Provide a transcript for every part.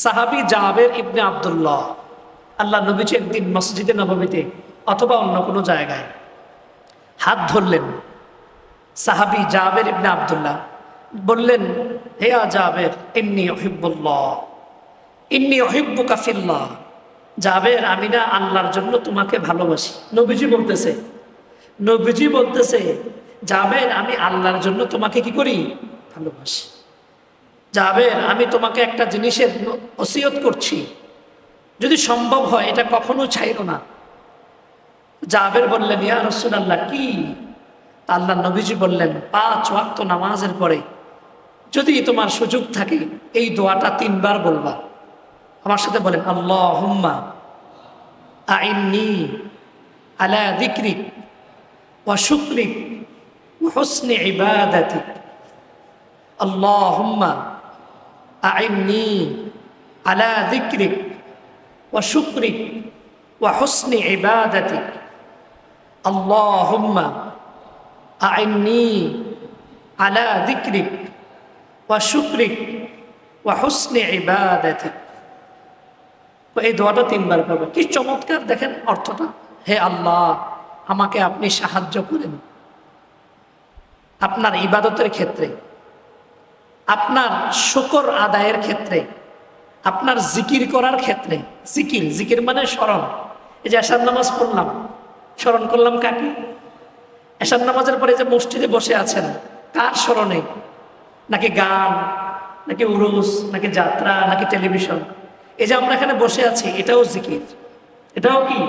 সাহাবী জাবের ইবনে আব্দুল্লাহ, আল্লাহ নবীজি একদিন মসজিদে নববীতে অথবা অন্য কোনো জায়গায় হাত ধরলেন। সাহাবী জাবের ইবনে আব্দুল্লাহ বললেন, হে জাবের, ইন্নী উহিব্বুল্লাহ, ইন্নী উহিব্বুকা ফিল্লাহ। জাবের, আমি না আল্লাহর জন্য তোমাকে ভালোবাসি। নবীজি বলতেছে জাবের, আমি আল্লাহর জন্য তোমাকে কি করি? ভালোবাসি। জাবের, আমি তোমাকে একটা জিনিসের ওসিয়ত করছি, যদি সম্ভব হয় এটা কখনো ছাইরো না। জাবের বললেন, ইয়া রাসূলুল্লাহ, কি? আল্লাহ নবীজি বললেন, 5 ওয়াক্ত নামাজের পরে যদি তোমার সুযোগ থাকে এই দোয়াটা 3 বার বলবা। আমার সাথে বলেন, আল্লাহুম্মা আইন্নি আলা যিকরিক ওয়া শুকরিক ওয়া হুসনি ইবাদাতিক। আল্লাহুম্মা আইন্নি আলা যিকরিক ওয়া শুকরিক ওয়া হুসনি ইবাদাতিক। আল্লাহুম্মা আইন্নি আলা যিকরিক ওয়া শুকরিক ওয়া হুসনি ইবাদাতিক। এই দোয়াটা 3 বার করবে। কি চমৎকার দেখেন অর্থটা। হে আল্লাহ, আমাকে আপনি সাহায্য করেন আপনার ইবাদতের ক্ষেত্রে, আপনার শুকর আদায়ের ক্ষেত্রে, আপনার জিকির করার ক্ষেত্রে। জিকির মানে স্মরণ। এই যে এশার নামাজ পড়লাম, স্মরণ করলাম কাকে? এশার নামাজের পরে যে মসজিদে বসে আছেন, কার স্মরণে? নাকি গান, নাকি উরুস, নাকি যাত্রা, নাকি টেলিভিশন? এই যে আমরা এখানে বসে আছি, এটাও জিকির। এটাও কি?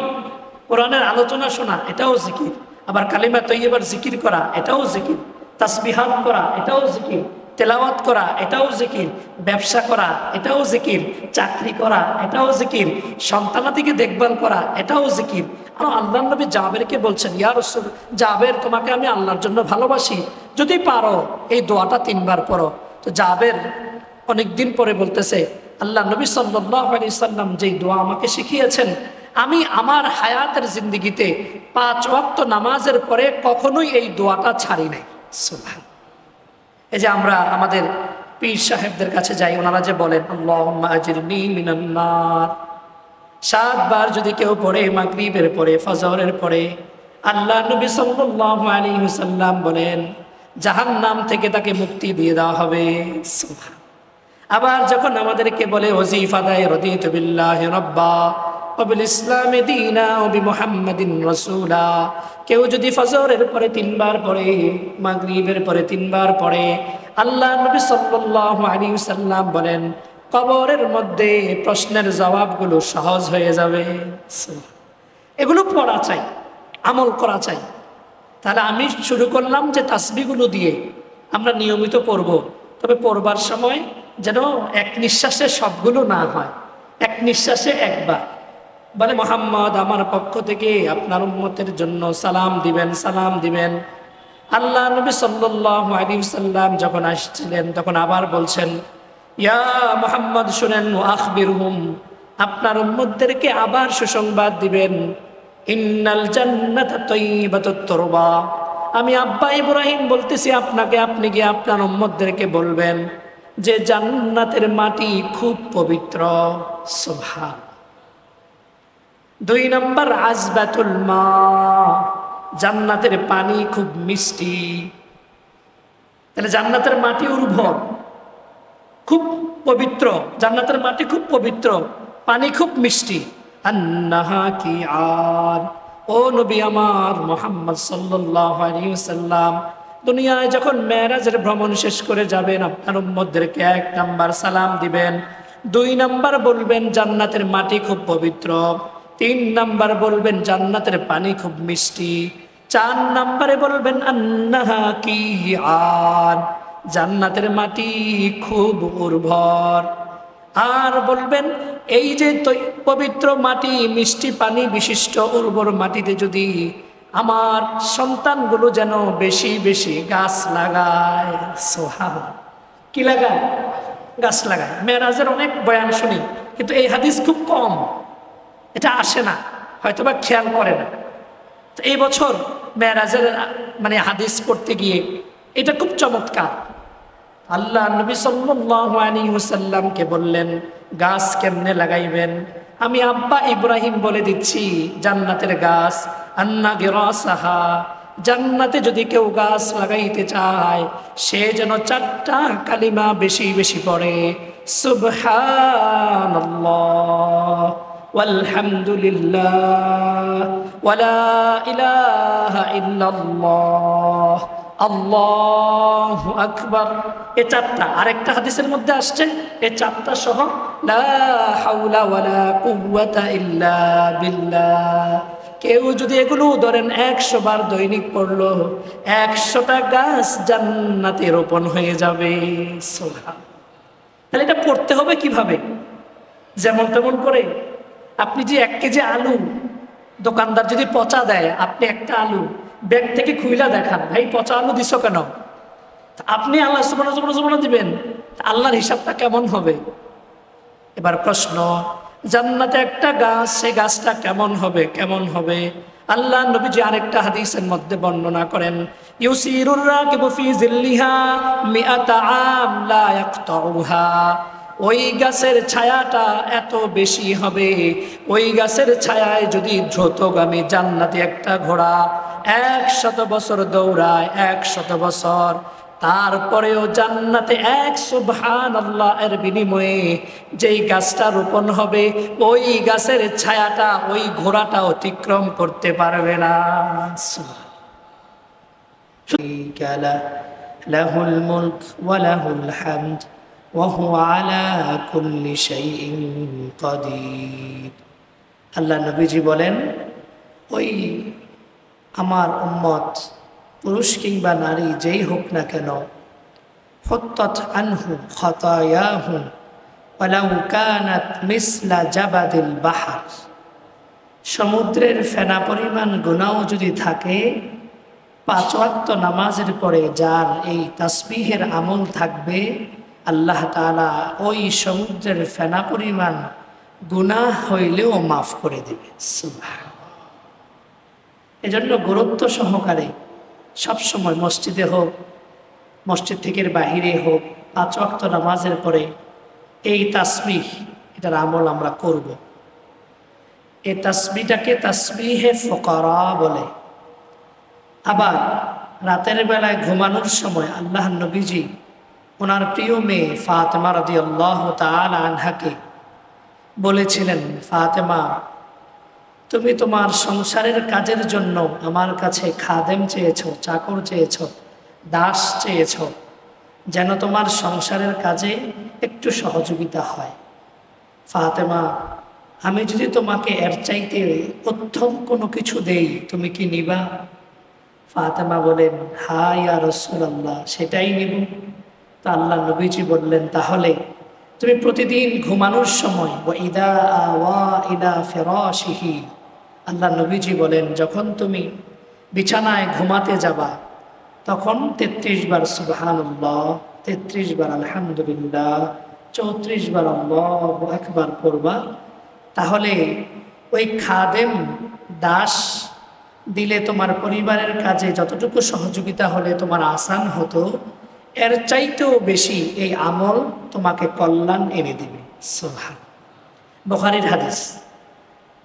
কোরআনের আলোচনা শোনা, এটাও জিকির। আবার কালিমা তৈয়বার জিকির করা, এটাও জিকির। তাসবিহাত করা, এটাও জিকির। তেলাওয়াত করা, এটাও জিকির। ব্যবসা করা, এটাও জিকির। চাকরি করা, এটাও জিকির। সন্তানাদিকে দেখভাল করা, এটাও জিকির। আর আল্লাহ নবী জাবেরকে বলছেন, ইয়া রাসূল, জাবের, তোমাকে আমি আল্লাহর জন্য ভালোবাসি, যদি পারো এই দোয়াটা 3 বার পড়ো। তো জাবের অনেকদিন পরে বলতেছে, আল্লাহ নবী সাল্লাল্লাহু আলাইহি সাল্লাম যেই দোয়া আমাকে শিখিয়েছেন, আমি আমার হায়াতের জিন্দেগিতে 5 ওয়াক্ত নামাজের পরে কখনোই এই দোয়াটা ছাড়ি নাই। সুবহান। এই যে আমরা আমাদের পীর সাহেবদের কাছে যাই, ওনারা যে বলেন, আল্লাহুম্মা আজিরনি মিনান নার, 7 বার যদি কেউ পড়ে, মাগরিবের পরে, ফজরের পরে, আল্লাহ নবী সাল্লাল্লাহু আলাইহি ওয়াসাল্লাম বলেন জাহান্নাম থেকে তাকে মুক্তি দিয়ে দেওয়া হবে। সুবহান। আবার যখন আমাদেরকে বলে ওয়াজিফা দেয়, রাদিতু বিল্লাহি রাব্বা ওয়া বিল ইসলামি দীনা ওয়া বিমুহাম্মাদিন রাসূলা, কেউ যদি ফজরের পরে 3 বার পড়ে, মাগরিবের পরে 3 বার পড়ে, আল্লাহ নবী সাল্লাল্লাহু আলাইহি ওয়াসাল্লাম বলেন কবরের মধ্যে প্রশ্নের জবাবগুলো সহজ হয়ে যাবে। এগুলো পড়া চাই, আমল করা চাই। তাহলে আমি শুরু করলাম যে তাসবিহগুলো দিয়ে আমরা নিয়মিত পড়ব, তবে পড়বার সময় যেন এক নিঃশ্বাসে সবগুলো না হয়, এক নিঃশ্বাসে একবার। বলে, মুহাম্মদ আমার পক্ষ থেকে আপনার উম্মতের জন্য সালাম দিবেন, সালাম দিবেন। আল্লাহ নবী সাল্লাল্লাহু আলাইহি ওয়াসাল্লাম যখন আসছিলেন তখন আবার বলছেন, ইয়া মুহাম্মদ শুনেন, আখবিরহুম, আপনার উম্মতদেরকে আবার সুসংবাদ দিবেন, ইন্নাল জান্নাতা তাইয়্যিবাতুত তুরবা। আমি আব্বা ইব্রাহিম বলতেছি আপনাকে, আপনি গিয়ে আপনার উম্মতদেরকে বলবেন যে জান্নাতের মাটি খুব পবিত্র। সুবহান। 2 নম্বর, আযবাতুল মা, জান্নাতের পানি খুব মিষ্টি। তাহলে জান্নাতের মাটি উর্বর, খুব পবিত্র। জান্নাতের মাটি খুব পবিত্র, পানি খুব মিষ্টি। আন্নাহা কি আর, ও নবী আমার মুহাম্মদ সাল্লাল্লাহু আলাইহি ওয়াসাল্লাম দুনিয়ায় যখন মেরাজের ভ্রমণ শেষ করে যাবেন, আপনার উম্মতদেরকে 1 নাম্বার সালাম দিবেন, 2 নাম্বার বলবেন জান্নাতের মাটি খুব পবিত্র, 3 নাম্বার বলবেন জান্নাতের পানি খুব মিষ্টি, 4 নাম্বারে বলবেন আন্নাহা কি আর, জান্নাতের মাটি খুব উর্বর। আর বলবেন এই যে পবিত্র মাটি, মিষ্টি পানি বিশিষ্ট উর্বর মাটিতে যদি আমার সন্তানগুলো যেন বেশি বেশি গাছ লাগায়। সুবহানাল্লাহ। কি লাগায়? গাছ লাগায়। মেরাজের অনেক বয়ান শুনি, কিন্তু এই হাদিস খুব কম, এটা আসে না, হয়তোবা খেয়াল করে না। তো এই বছর মেরাজের হাদিস পড়তে গিয়ে এটা খুব চমৎকার। আল্লাহ নবী সাল্লাল্লাহু আলাইহি ওয়াসাল্লামকে বললেন গাছ কেমনে লাগাইবেন। আমি আব্বা ইব্রাহিম বলে দিচ্ছি জান্নাতের গাছ, আন্না গিরাসাহা, জান্নাতে যদি কেউ গাছ লাগাইতে চায় সে যেন 4টা কালিমা বেশি বেশি পড়ে, সুবহানাল্লাহ ওয়ালহামদুলিল্লাহ ওয়ালা ইলাহা ইল্লাল্লাহ আল্লাহু আকবার। এ 4টা আরেকটা হাদিসের মধ্যে আসছে এ 4টা সহ লা হাওলা ওয়ালা কুওয়াতা ইল্লা বিল্লাহ। কেউ যদি এগুলো ধরেন 100 বার দৈনিক পড়লো 100টা গাছ জান্নাতে রোপণ হয়ে যাবে। সুবহান। তাহলে এটা পড়তে হবে কিভাবে? যেমন তেমন করে আপনি যে 1 কেজি আলু দোকানদার যদি পচা দেয়, আপনি একটা আলু ব্যাগ থেকে খুইলা দেখান, ভাই পচা আলু দিছো কেন? আপনি আল্লাহ সুবহানাহু দিবেন, আল্লাহর হিসাবটা কেমন হবে? এবার প্রশ্ন, জান্নাতে একটা গাছ, সেই গাছটা কেমন হবে? কেমন হবে? আল্লাহ নবীজি আরেকটা হাদিসের মধ্যে বর্ণনা করেন, ইউসিরুর রাকিবু ফি জিল্লিহা মিআতা আম লা ইয়াকতাউহা। ওই গাছের ছায়াটা এত বেশি হবে, ওই গাছের ছায়ায় যদি দ্রুতগামী জান্নাতি একটা ঘোড়া 100 বছর দৌড়ায়, 100 বছর, তারপরেও জান্নাতে 1 সুবহানাল্লাহ এর বিনিময়ে যেই গাছটা রোপণ হবে ওই গাছের ছায়াটা ওই ঘোড়াটা অতিক্রম করতে পারবে না। লাহুল মুলক ওয়া লাহুল হামদ ওয়া হুয়া আলা কুল্লি শাইইন কাদির। আল্লাহ নবীজি বলেন, ওই আমার উম্মত পুরুষ কিংবা নারী যেই হোক না কেন, হুত্তাত আনহু খাতায়াহু ওয়ালাউ কানাত মিসলা জাবাদিল বাহর, সমুদ্রের ফেনা পরিমাণ গুনাহ যদি থাকে, 5 ওয়াক্ত নামাজের পরে যার এই তাসবিহের আমল থাকবে, আল্লাহ তাআলা ওই সমুদ্রের ফেনা পরিমাণ গুনাহ হইলেও মাফ করে দেবে। সুবহান। এজন্য গুরুত্ব সহকারে সবসময় মসজিদে হোক, মসজিদ থেকে বাহিরে হোক, 5 ওয়াক্ত নামাজের পরে এই তাসবিহ, এটার আমল আমরা করব। এই তাসবিহটাকে তাসবিহে ফুকারা বলে। আবার রাতের বেলায় ঘুমানোর সময় আল্লাহ নবীজি ওনার প্রিয় মেয়ে ফাতেমা রাদিয়াল্লাহু তাআলা আনহাকে বলেছিলেন, ফাতেমা, তুমি তোমার সংসারের কাজের জন্য আমার কাছে খাদেম চেয়েছো, চাকর চেয়েছো, দাস চেয়েছো, যেন তোমার সংসারের কাজে একটু সহযোগিতা হয়। ফাতেমা, আমি যদি তোমাকে এর চাইতে উত্তম কোনো কিছু দেই তুমি কি নিবা? ফাতেমা বলেন, হা ইয়া রাসূলুল্লাহ, সেটাই নিব। তা আল্লাহ নবীজি বললেন, তাহলে তুমি প্রতিদিন ঘুমানোর সময় ওয়া ইদা আওয়া ইলা ফিরাশিহি, আল্লাহ নবীজি বলেন যখন তুমি বিছানায় ঘুমাতে যাবা তখন 33 বার সুবহানাল্লাহ, 33 বার আলহামদুলিল্লাহ, 34 বার আল্লাহু আকবার পড়বা। তাহলে ওই খাদেম দাস দিলে তোমার পরিবারের কাজে যতটুকু সহযোগিতা হলে তোমার আসান হতো, এর চাইতেও বেশি এই আমল তোমাকে কল্যাণ এনে দিবে। সুবহান। বুখারীর হাদিস।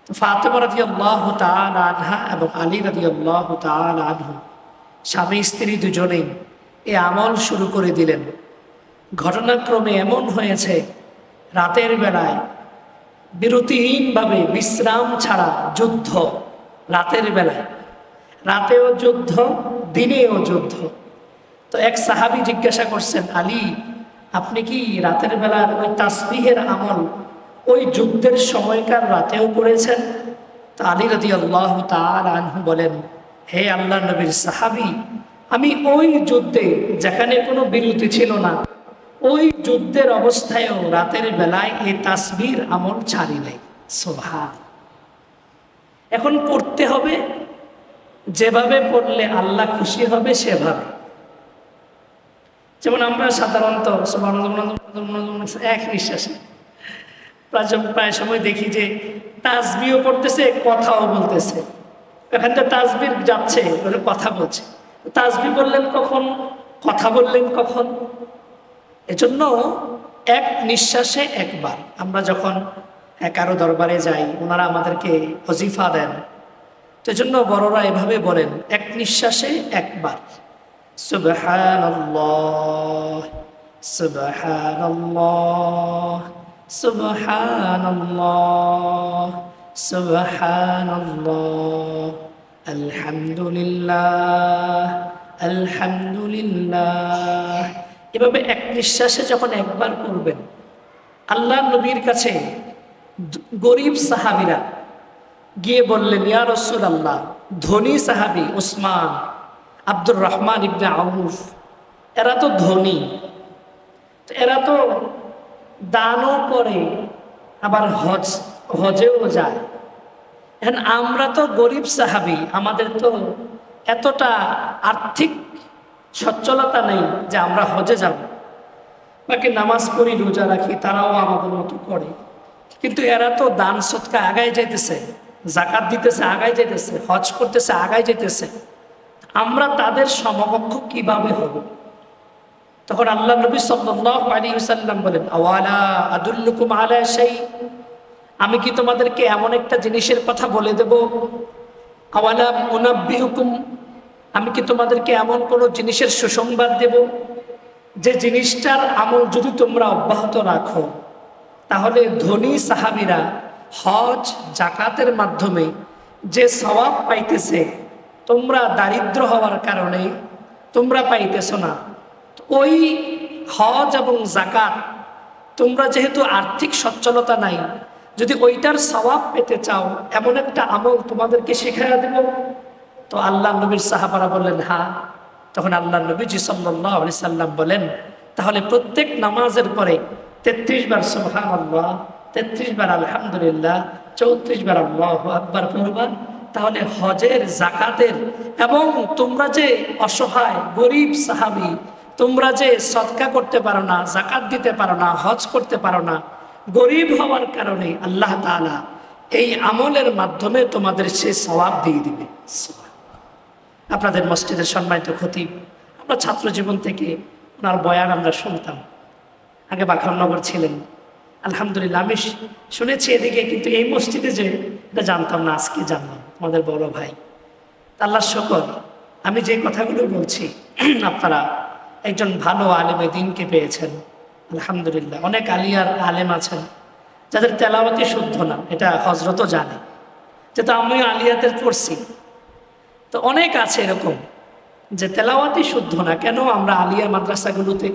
ফাতেমা রাদিয়াল্লাহু তাআলা আনহা এবং আলী রাদিয়াল্লাহু তাআলা আনহু স্বামী স্ত্রী দুজনেই এই আমল শুরু করে দিলেন। ঘটনাক্রমে এমন হয়েছে, রাতের বেলায় বিরতিহীনভাবে বিশ্রাম ছাড়া যুদ্ধ, রাতের বেলায়, রাতেও যুদ্ধ, দিনেও যুদ্ধ। তো এক সাহাবী জিজ্ঞাসা করছেন, আলী, আপনি কি রাতের বেলার ওই তাসবিহের আমল ওই যুদ্ধের সময়কার রাতেও করেছেন? তো আলী রাদিয়াল্লাহু তাআলা আনহু বলেন, হে আল্লাহর নবীর সাহাবী, আমি ওই যুদ্ধে যেখানে কোনো বিরতি ছিল না, ওই যুদ্ধের অবস্থায়ও রাতের বেলায় এই তাসবিহর আমল ছাড়ি নাই। সুবহান। এখন পড়তে হবে যেভাবে পড়লে আল্লাহ খুশি হবে সেভাবে। যেমন আমরা সাধারণত এক নিঃশ্বাসে প্রায় সময় দেখি যে তাসবিহও পড়তেছে, কথাও বলতেছে। এখানটা তাসবিহ যাচ্ছে, কথা বলছে। তাসবিহ বললেন কখন, কথা বললেন কখন? এজন্য এক নিঃশ্বাসে একবার আমরা যখন কারো দরবারে যাই, ওনারা আমাদেরকে ওজিফা দেন, সেজন্য বড়রা এভাবে বলেন, এক নিঃশ্বাসে একবার সুবহানাল্লাহ সুবহানাল্লাহ সুবহানাল্লাহ সুবহানাল্লাহ আলহামদুলিল্লাহ আলহামদুলিল্লাহ। এভাবে এক নিঃশ্বাসে যখন একবার করবেন, আল্লাহ নবীর কাছে গরিব সাহাবীরা গিয়ে বললেন, ইয়া রাসূলুল্লাহ, ধনী সাহাবী উসমান, আব্দুর রহমান ইবনে আউফ, এরা তো ধনী, এরা তো দানও করে, আবার হজেও যায়। এখন আমরা তো গরিব সাহাবী, আমাদের তো এতটা আর্থিক সচ্ছলতা নেই যে আমরা হজে যাব, বাকি নামাজ পড়ি, রোজা রাখি, তারাও আমাদের মতো করে। কিন্তু এরা তো দান সৎকা আগায় যাইতেছে, জাকাত দিতেছে, আগায় যাইতেছে, হজ করতেছে, আগায় যাইতেছে, আমরা তাদের সমকক্ষ কিভাবে হব? তখন আল্লাহ নবী সাল্লাল্লাহু আলাইহি ওয়াসাল্লাম বলেন, আওয়ালা আদুল্লুকুম আলা শাই, আমি কি তোমাদেরকে এমন একটা জিনিসের কথা বলে দেব? আওয়ালা উনাব্বিউকুম, আমি কি তোমাদেরকে এমন কোন জিনিসের সুসংবাদ দেব যে জিনিসটার আমল যদি তোমরা অব্যাহত রাখো, তাহলে ধনী সাহাবীরা হজ জাকাতের মাধ্যমে যে সওয়াব পাইতেছে, তোমরা দারিদ্র হওয়ার কারণে তোমরা পাইতেছ না। ওই হজ এবং জাকাত, তোমরা যেহেতু আর্থিক সচ্ছলতা নাই, যদি ওইটার সওয়াব পেতে চাও, এমন একটা আমল তোমাদেরকে শেখাইয়া দেব। তো আল্লাহ নবীর সাহাবারা বললেন হ্যাঁ। তখন আল্লাহ নবীজি সাল্লাল্লাহু আলাইহি সাল্লাম বলেন, তাহলে প্রত্যেক নামাজের পরে 33 বার সুবহানাল্লাহ, 33 বার আলহামদুলিল্লাহ, 34 বার আল্লাহু আকবার পড়বা। তাহলে হজের, জাকাতের, এবং তোমরা যে অসহায় গরিব সাহাবী, তোমরা যে সদকা করতে পারো না, জাকাত দিতে পারো না, হজ করতে পারো না, গরিব হওয়ার কারণে আল্লাহ তাআলা এই আমলের মাধ্যমে তোমাদের সে সওয়াব দিয়ে দিবে। আপনাদের মসজিদের সম্মানিত খতিব, আমরা ছাত্র জীবন থেকে ওনার বয়ান আমরা শুনতাম। আগে বাখারনগর ছিলেন, আলহামদুলিল্লাহ আমি শুনেছি এদিকে, কিন্তু এই মসজিদে যে এটা জানতাম না, আজকে জানলাম। আমাদের বড় ভাই, আল্লাহর শুকর, আমি যে কথাগুলো বলছি আপনারা একজন ভালো আলেমে দ্বীনকে পেয়েছেন, আলহামদুলিল্লাহ। অনেক আলিয়ার আলেম আছেন যাদের তেলাওয়াতি শুদ্ধ না, এটা হজরতও জানে, যেটা আমিও আলিয়াদের পড়ছি। তো অনেক আছে এরকম যে তেলাওয়াতি শুদ্ধ না। কেন? আমরা আলিয়া মাদ্রাসাগুলোতে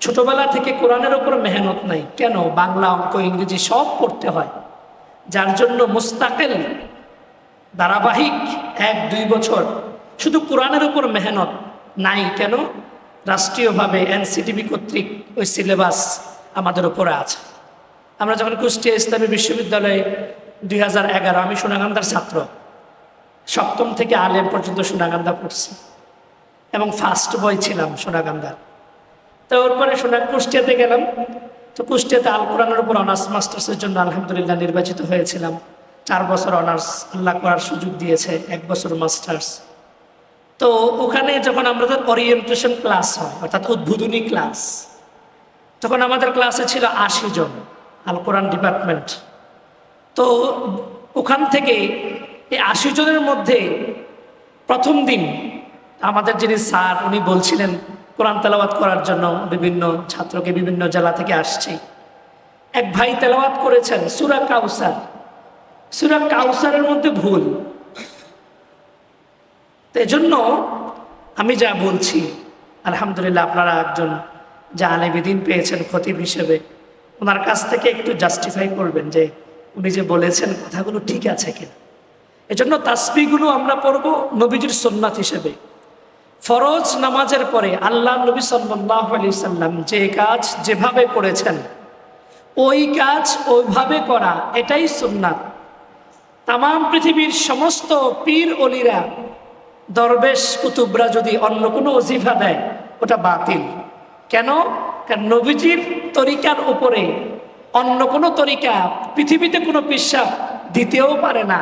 ছোটবেলা থেকে কোরআনের ওপর মেহনত নাই। কেন? বাংলা, অঙ্ক, ইংরেজি সব পড়তে হয়, যার জন্য মুস্তাকিল ধারাবাহিক 1-2 বছর শুধু কোরআনের উপর মেহনত নাই। কেন? রাষ্ট্রীয়ভাবে এনসিটিভি কর্তৃক ওই সিলেবাস আমাদের উপরে আছে। আমরা যখন কুষ্টিয়া ইসলামী বিশ্ববিদ্যালয়ে 2011, আমি সোনাগান্ধার ছাত্র, 7ম থেকে আলেম পর্যন্ত সোনাগান্ধা পড়ছি এবং ফার্স্ট বয় ছিলাম সোনাগান্ধার। তো ওরপরে কুষ্টিয়াতে গেলাম। তো কুষ্টিয়াতে আল কোরআনের উপর অনার্স মাস্টার্সের জন্য আলহামদুলিল্লাহ নির্বাচিত হয়েছিলাম। 4 বছর অনার্স আল্লাহ করার সুযোগ দিয়েছে, 1 বছর মাস্টার্স। তো ওখানে যখন আমাদের ওরিয়েন্টেশন ক্লাস হয়, অর্থাৎ উদ্বোধনী ক্লাস, তখন আমাদের ক্লাসে ছিল 80 জন, আল কোরআন ডিপার্টমেন্ট। তো ওখান থেকে এই 80 জনের মধ্যে প্রথম দিন আমাদের যিনি স্যার, উনি বলছিলেন কোরআন তেলাওয়াত করার জন্য বিভিন্ন ছাত্রকে, বিভিন্ন জেলা থেকে আসছে। এক ভাই তেলাওয়াত করেছেন সূরা কাউসার। সূরা কাউসারের মধ্যে ভুল। তো এজন্য আমি যা বলছি, আলহামদুলিল্লাহ আপনারা একজন যে আলেমে দ্বীন পেয়েছেন খতিব হিসেবে, ওনার কাছ থেকে একটু জাস্টিফাই করবেন যে উনি যে বলেছেন কথাগুলো ঠিক আছে কিনা। এজন্য তাসবিহগুলো আমরা পড়ব নবীজির সুন্নাত হিসেবে। ফরজ নামাজের পরে আল্লাহ নবী সাল্লাল্লাহু আলাইহি সাল্লাম যে কাজ যেভাবে করেছেন, ওই কাজ ওইভাবে করা, এটাই সুন্নাত। তাম পৃথিবীর সমস্ত পীর অলিরা, দরবেশ কুতুবরা যদি অন্য কোনো ওজিফা দেয়, ওটা বাতিল। কেন? কারণ নবীজির তরিকার উপরে অন্য কোনো তরিকা পৃথিবীতে কোনো পিশাব দিতেও পারে না,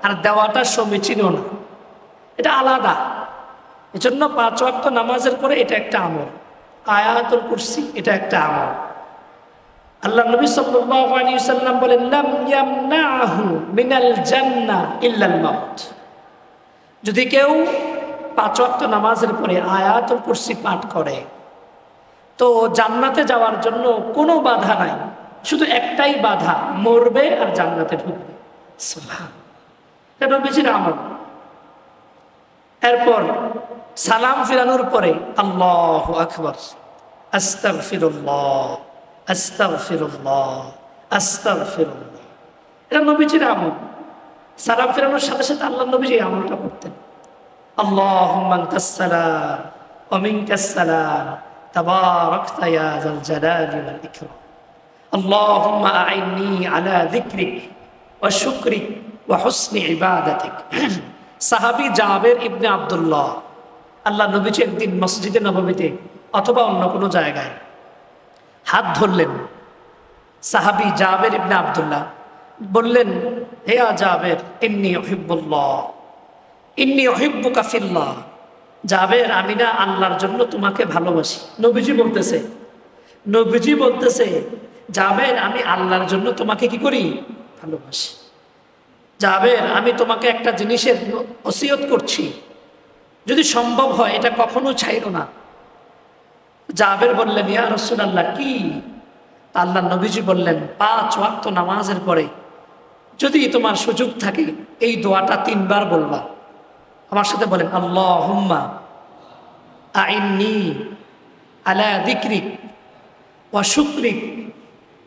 আর দেওয়াটা সমীচীনও না, এটা আলাদা। এজন্য 5 ওয়াক্ত নামাজের পরে এটা একটা আমল। আয়াতুল কুরসি এটা একটা আমল। আল্লাহ নবী সাল্লাল্লাহু আলাইহি ওয়াসাল্লাম বলেন, লাম ইয়ামনাহু মিনাল জান্নাহ ইল্লাল মাউত। যদি কেউ 5 ওয়াক্ত নামাজের পরে আয়াতুল কুরসি পাঠ করে তো জান্নাতে যাওয়ার জন্য কোনো বাধা নাই, শুধু একটাই বাধা, মরবে আর জান্নাতে ঢুকবে। সুবহানাল্লাহ, এটা নবীজির আমল। এরপর সালাম ফিরানোর পরে আল্লাহু আকবার, আস্তাগফিরুল্লাহ, আস্তাগফিরুল্লাহ, আস্তাগফিরুল্লাহ, এটা নবীজির আমল। সালাম ফিরানোর সাথে সাথে আল্লাহ নবীজি এই আমলটা করতেন। আল্লাহুম্মা আনতাস সালাম ওয়া মিনকাস সালাম তাবারাকতা ইয়া যাল জালালি ওয়াল ইকরাম। আল্লাহুম্মা আইন্নি আলা যিকরিক ওয়া শুকরিক ওয়া হুসনি ইবাদাতিক। সাহাবী জাবের ইবনে আব্দুল্লাহ, আল্লাহ নবীজি একদিন মসজিদে নববীতে অথবা অন্য কোনো জায়গায় হাত ধরলেন। সাহাবী জাবের ইবনে আব্দুল্লাহ বললেন, হে জাবের, ইন্নী উহিব্বুল্লাহ, ইন্নী উহিব্বুকা ফিল্লাহ। জাবের, আমি না আল্লাহর জন্য তোমাকে ভালোবাসি। নবীজি বলতেছে জাবের, আমি আল্লাহর জন্য তোমাকে কি করি? ভালোবাসি। জাবের, আমি তোমাকে একটা জিনিসের ওসিয়ত করছি, যদি সম্ভব হয় এটা কখনো ছাইরো না। জাবের বললেন, ইয়া রাসূলুল্লাহ, কি? আল্লাহ নবীজি বললেন, 5 ওয়াক্ত নামাজের পরে যদি তোমার সুযোগ থাকে এই দোয়াটা 3 বার বলবা। আমার সাথে বলেন, আল্লাহুম্মা আইন্নি আলা যিকরিক ওয়া শুকরিক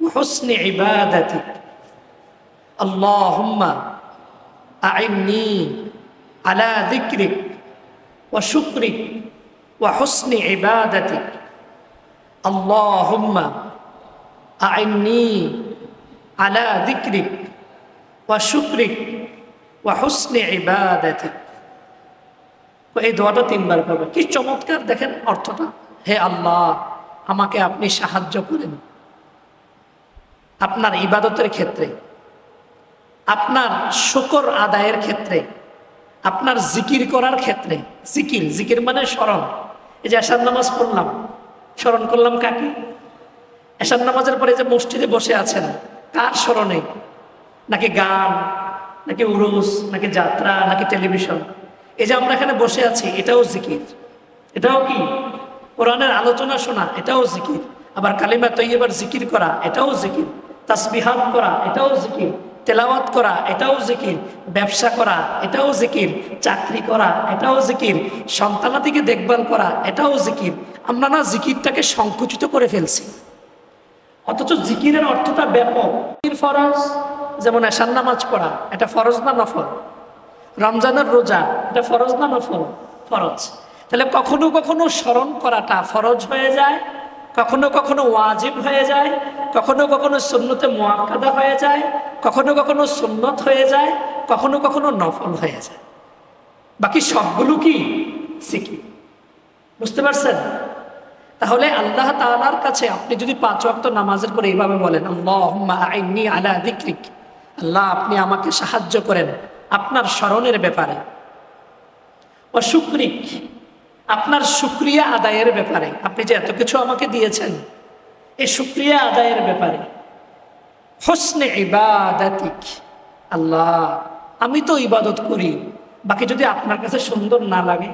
ওয়া হুসনি ইবাদাতিক। আল্লাহুম্মা আইন্নি আলা যিকরিক ওয়া শুকরিক ওয়া হুসনি ইবাদাতিক। আল্লাহুম্মা আইন্নি আলা যিকরিক ওয়া শুকরিক ওয়া হুসনি ইবাদাতিক। এই দোয়াটা 3 বার করবে। কি চমৎকার দেখেন অর্থটা। হে আল্লাহ, আমাকে আপনি সাহায্য করেন আপনার ইবাদতের ক্ষেত্রে, আপনার শুকর আদায়ের ক্ষেত্রে, আপনার জিকির করার ক্ষেত্রে। জিকির মানে স্মরণ। এই যে এশার নামাজ পড়লাম, স্মরণ করলাম কাকে? এশার নামাজের পরে যে মসজিদে বসে আছেন, কার স্মরণে? নাকি গান, নাকি উরুস, নাকি যাত্রা, নাকি টেলিভিশন? এই যে আমরা এখানে বসে আছি, এটাও জিকির। এটাও কি? কোরআনের আলোচনা শোনা, এটাও জিকির। আবার কালিমা তৈয়বার জিকির করা, এটাও জিকির। তাসবিহাত করা, এটাও জিকির। তেলাওয়াত করা, এটাও জিকির। ব্যবসা করা, এটাও জিকির। চাকরি করা, এটাও জিকির। সন্তানাদিকে দেখভাল করা, এটাও জিকির। আমরা না জিকিরটাকে সংকুচিত করে ফেলছি, অথচ জিকিরের অর্থটা ব্যাপক। ফরজ, যেমন এশার নামাজ পড়া, এটা ফরজ না নফল? রমজানের রোজা, এটা ফরজ না নফল? ফরজ। তাহলে কখনো কখনো স্মরণ করাটা ফরজ হয়ে যায়, কখনো কখনো ওয়াজিব হয়ে যায়, কখনো কখনো সুন্নতে মুআক্কাদা হয়ে যায়, কখনো কখনো সুন্নত হয়ে যায়, কখনো কখনো নফল হয়ে যায়। বাকি সবগুলো কি? জিকির। বুঝতে পারছেন? তাহলে আল্লাহ তাআলার কাছে আপনি যদি 5 ওয়াক্ত নামাজের পরে এইভাবে বলেন, আল্লাহুম্মা আইন্নি আলা যিকরিক, আল্লাহ আপনি আমাকে সাহায্য করেন আপনার স্মরণের ব্যাপারে, ও শুকরিক, আপনার শুকরিয়া আদায়ের ব্যাপারে, আপনি যে এত কিছু আমাকে দিয়েছেন এই শুকরিয়া আদায়ের ব্যাপারে, হুসনে ইবাদাতিক, আল্লাহ আমি তো ইবাদত করি, বাকি যদি আপনার কাছে সুন্দর না লাগে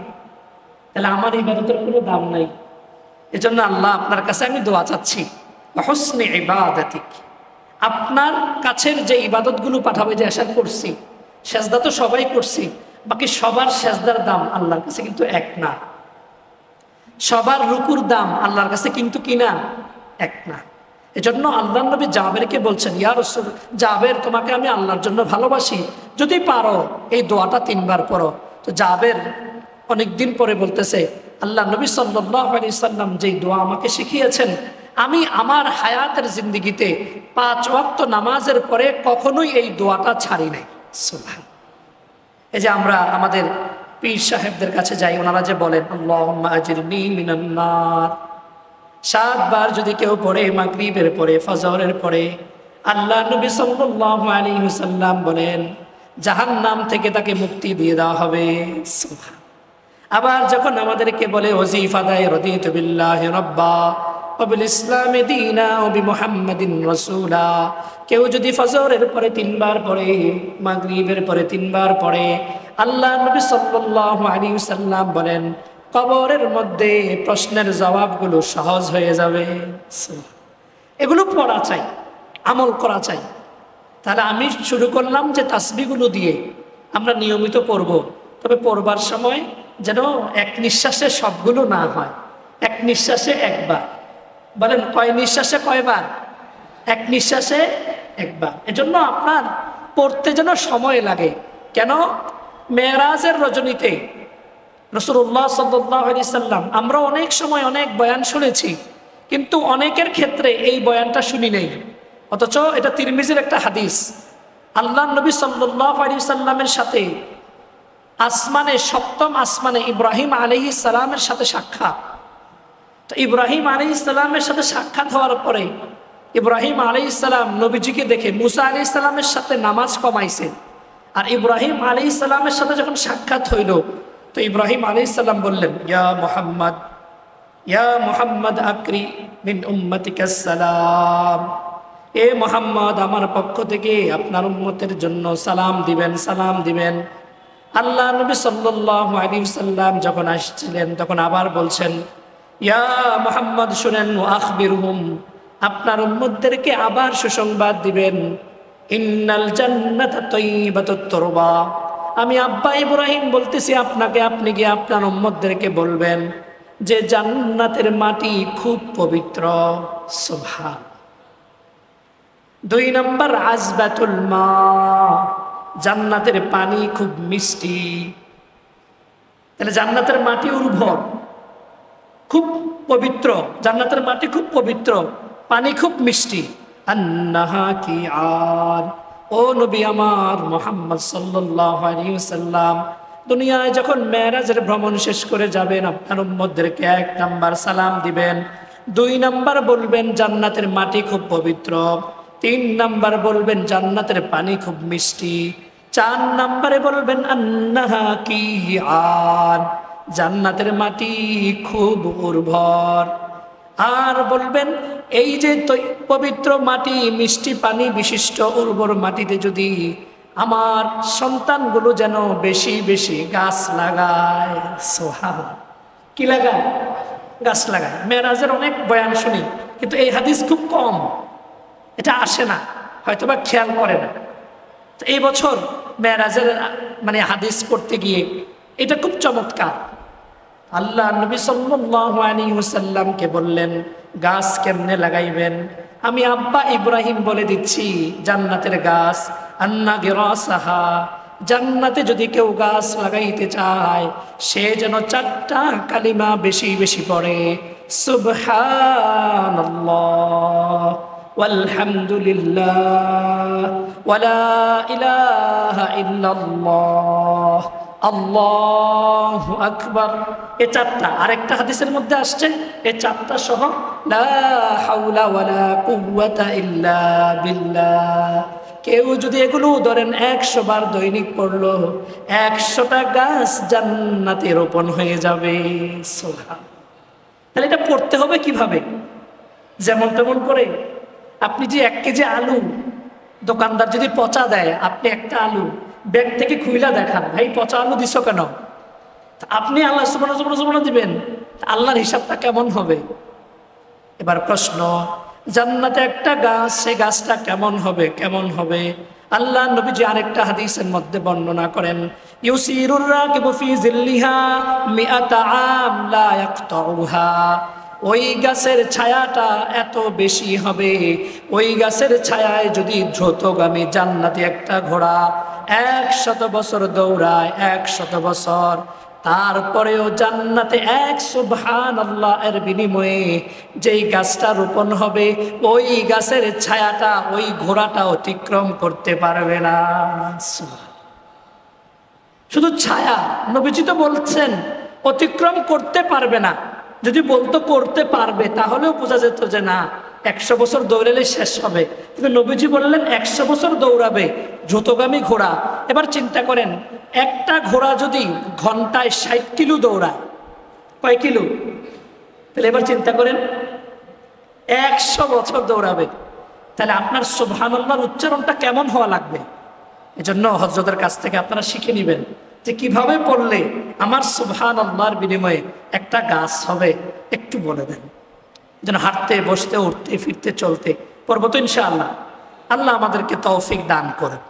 তাহলে আমার ইবাদতের কোনো দাম নাই। এজন্য আল্লাহ আপনার কাছে আমি দোয়া চাচ্ছি, হুসনে ইবাদাতিক, আপনার কাছের যে ইবাদতগুলো পাঠাবে, যে এশার করছি, সেজদা তো সবাই করছি, বাকি সবার সেজদার দাম আল্লাহর কাছে কিন্তু এক না। সবার রুকুর দাম আল্লাহর কাছে কিন্তু কি না? এক না। এজন্য আল্লাহ নবী জাবেরকে বলছেন, ইয়া রাসূল, জাবের তোমাকে আমি আল্লাহর জন্য ভালোবাসি, যদি পারো এই দোয়াটা 3 বার পড়ো। তো জাবের অনেকদিন পরে বলতেছে, আল্লাহ নবী সাল্লাল্লাহু আলাইহি সাল্লাম যেই দোয়া আমাকে শিখিয়েছেন, আমি আমার হায়াতের জিন্দেগিতে 5 ওয়াক্ত নামাজের পরে কখনোই এই দোয়াটা ছাড়ি নাই। সুবহান। এই যে আমরা আমাদের পীর সাহেবদের কাছে যাই, ওনারা যে বলেন আল্লাহুম্মা আজিরনি মিনান নার, 7 বার যদি কেউ পড়ে মাগরিবের পরে, ফজরের পরে, আল্লাহ নবী সাল্লাল্লাহু আলাইহি ওয়াসাল্লাম বলেন জাহান্নাম থেকে তাকে মুক্তি দিয়ে দেওয়া হবে। সুবহান। আবার যখন আমাদেরকে বলে ওয়াজিফা দেয় রাদিতু বিল্লাহি রাব্বা ওয়া বিল ইসলামি দীনা ওয়া বিমুহাম্মাদিন রাসূলা, কেউ যদি ফজরের পরে 3 বার পড়ে, মাগরিবের পরে 3 বার পড়ে, আল্লাহ নবী সাল্লাল্লাহু আলাইহি ওয়াসাল্লাম বলেন কবরের মধ্যে প্রশ্নের জবাবগুলো সহজ হয়ে যাবে। এগুলো পড়া চাই, আমল করা চাই। তাহলে আমি শুরু করলাম যে তাসবিহগুলো দিয়ে আমরা নিয়মিত পড়ব, তবে পড়বার সময় যেন এক নিঃশ্বাসে সবগুলো না হয়, এক নিঃশ্বাসে একবার। বলেন কয় নিঃশ্বাসে কয়বার? এক নিঃশ্বাসে একবার। এজন্য আপনার পড়তে যেন সময় লাগে। কেন? মেরাজের রজনীতে রাসূলুল্লাহ সাল্লাল্লাহু আলাইহি সাল্লাম, আমরা অনেক সময় অনেক বয়ান শুনেছি, কিন্তু অনেকের ক্ষেত্রে এই বয়ানটা শুনি নেই। অথচ এটা তিরমিজির একটা হাদিস। আল্লাহ নবী সাল্লাল্লাহু আলাইহি সাল্লামের সাথে আসমানে, সপ্তম আসমানে ইব্রাহিম আলাইহিস সালামের সাথে সাক্ষাৎ। তো ইব্রাহিম আলাইহিস সালামের সাথে সাক্ষাৎ হওয়ার পরে ইব্রাহিম আলাইহিস সালাম নবীজিকে দেখে মুসা আলাইহিস সালামের সাথে নামাজ কমাইছে। আর ইব্রাহিম আলাইহিস সালামের সাথে যখন সাক্ষাৎ হইল, তো ইব্রাহিম আলাইহিস সালাম বললেন, ইয়া মুহাম্মদ আকরি মিন উম্মতিকাস সালাম, এ মুহাম্মদ আমার পক্ষ থেকে আপনার উম্মতের জন্য সালাম দিবেন, সালাম দিবেন। আল্লাহ নবী সাল্লাল্লাহু আলাইহি ওয়াসাল্লাম যখন আসছিলেন তখন আবার বলছেন, ইয়া মুহাম্মদ শুনেন, আখবিরহুম, আপনার উম্মতদেরকে আবার সুসংবাদ দিবেন, ইন্নাল জান্নাতা তাইয়্যিবাতুত তুরবা, আমি আব্বা ইব্রাহিম বলতেছি আপনাকে, আপনি গিয়ে আপনার উম্মতদেরকে বলবেন যে জান্নাতের মাটি খুব পবিত্র। সুবহান। 2 নম্বর আযবাতুল মা, জান্নাতের পানি খুব মিষ্টি। তাহলে জান্নাতের মাটি উর্বর, খুব পবিত্র, জান্নাতের মাটি খুব পবিত্র, পানি খুব মিষ্টি। আন্নাহা কি আর, ও নবী আমার মুহাম্মদ সাল্লাল্লাহু আলাইহি ওয়াসাল্লাম দুনিয়ায় যখন মেরাজের ভ্রমণ শেষ করে যাবেন, আপনার উম্মতদেরকে 1 নাম্বার সালাম দিবেন, 2 নাম্বার বলবেন জান্নাতের মাটি খুব পবিত্র, 3 নাম্বার বলবেন জান্নাতের পানি খুব মিষ্টি, 4 নাম্বারে বলবেন আন্নাহা কি আর, জান্নাতের মাটি খুব উর্বর। আর বলবেন এই যে পবিত্র মাটি, মিষ্টি পানি বিশিষ্ট উর্বর মাটিতে যদি আমার সন্তানগুলো যেন বেশি বেশি গাছ লাগায়। সুবহানাল্লাহ। কি লাগায়? গাছ লাগায়। মেরাজের অনেক বয়ান শুনি, কিন্তু এই হাদিস খুব কম, এটা আসে না, হয়তোবা খেয়াল করে না। তো এই বছর মেরাজের হাদিস পড়তে গিয়ে এটা খুব চমৎকার। আল্লাহ নবী সাল্লাল্লাহু আলাইহি ওয়াসাল্লামকে বললেন গাছ কেমনে লাগাইবেন, আমি আব্বা ইব্রাহিম বলে দিচ্ছি, জান্নাতের গাছ, আন্না গিরাসাহা, জান্নাতে যদি কেউ গাছ লাগাইতে চায় সে যেন 4টা কালিমা বেশি বেশি পড়ে, সুবহানাল্লাহ ওয়ালহামদুলিল্লাহ ওয়ালা ইলাহা ইল্লাল্লাহ আল্লাহু আকবার। এই 4টা, আরেকটা হাদিসের মধ্যে আসছে এই 4টা সহ লা হাওলা ওয়ালা কুওয়াতা ইল্লা বিল্লাহ। কেউ যদি এগুলো ধরেন 100 বার দৈনিক পড়লো, 100টা গাছ জান্নাতে রোপণ হয়ে যাবে। সুবহান। তাহলে এটা পড়তে হবে কিভাবে? যেমন তেমন করে আপনি যে 1 কেজি আলু দোকানদার যদি পচা দেয়, আপনি একটা আলু ব্যাগ থেকে খুইলা দেখান, ভাই পচা আলু দিছো কেন? আপনি আল্লাহ সুবহানাহু দিবেন, আল্লাহর হিসাবটা কেমন হবে? এবার প্রশ্ন, জান্নাতে একটা গাছ, সেই গাছটা কেমন হবে? কেমন হবে? আল্লাহ নবীজি আরেকটা হাদিসের মধ্যে বর্ণনা করেন, ইউসিরুর রাকিবু ফি জিল্লিহা মিআতা আম লা ইয়াকতাউহা, ওই গাছের ছায়াটা এত বেশি হবে, ওই গাছের ছায়ায় যদি দ্রুতগামী জান্নাতে একটা ঘোড়া 100 বছর দৌড়ায়, 100 বছর, তারপরেও জান্নাতে 1 সুবহানাল্লাহ এর বিনিময়ে যেই গাছটা রোপণ হবে, ওই গাছের ছায়াটা ওই ঘোড়াটা অতিক্রম করতে পারবে না। শুধু ছায়া, নবীজি তো বলছেন অতিক্রম করতে পারবে না। যদি বলতো করতে পারবে তাহলেও বোঝা যেত যে না 100 বছর দৌড়ালে শেষ হবে, কিন্তু নবীজি বললেন 100 বছর দৌড়াবে দ্রুতগামী ঘোড়া, এবার চিন্তা করেন, একটা ঘোড়া যদি ঘন্টায় 60 কিলো দৌড়ায়, কয় কিলো? তাহলে এবার চিন্তা করেন 100 বছর দৌড়াবে, তাহলে আপনার সুবহানাল্লাহর উচ্চারণটা কেমন হওয়া লাগবে? এজন্য হযরতের কাছ থেকে আপনারা শিখে নেবেন যে কিভাবে পড়লে আমার সুবহানাল্লাহর বিনিময়ে একটা গাছ হবে, একটু বলে দেন। যেন হাঁটতে বসতে উঠতে ফিরতে চলতে পারবো তো ইনশাআল্লাহ। আল্লাহ আমাদেরকে তৌফিক দান করেন।